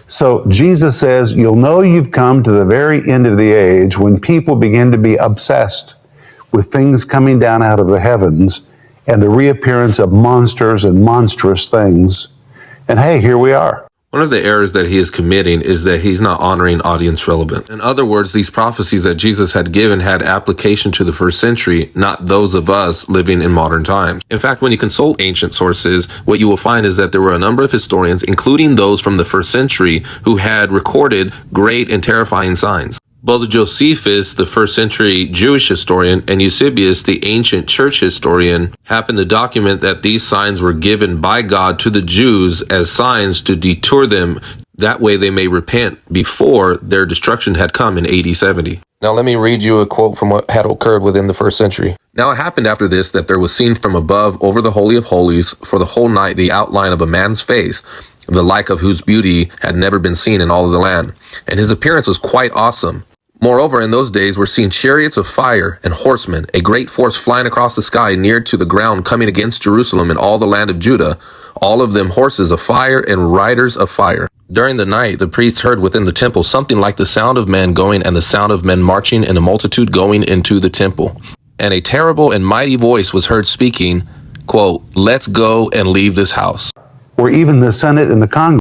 So Jesus says, you'll know you've come to the very end of the age when people begin to be obsessed with things coming down out of the heavens and the reappearance of monsters and monstrous things. And hey, here we are. One of the errors that he is committing is that he's not honoring audience relevance. In other words, these prophecies that Jesus had given had application to the first century, not those of us living in modern times. In fact, when you consult ancient sources, what you will find is that there were a number of historians, including those from the first century, who had recorded great and terrifying signs. Both Josephus, the first century Jewish historian, and Eusebius, the ancient church historian, happen to document that these signs were given by God to the Jews as signs to deter them. That way they may repent before their destruction had come in AD 70. Now let me read you a quote from what had occurred within the first century. Now it happened after this that there was seen from above over the Holy of Holies for the whole night the outline of a man's face, the like of whose beauty had never been seen in all of the land. And his appearance was quite awesome. Moreover, in those days were seen chariots of fire and horsemen, a great force flying across the sky near to the ground, coming against Jerusalem and all the land of Judah, all of them horses of fire and riders of fire. During the night, the priests heard within the temple something like the sound of men going and the sound of men marching and a multitude going into the temple. And a terrible and mighty voice was heard speaking, quote, "Let's go and leave this house." Where even the Senate and the Congress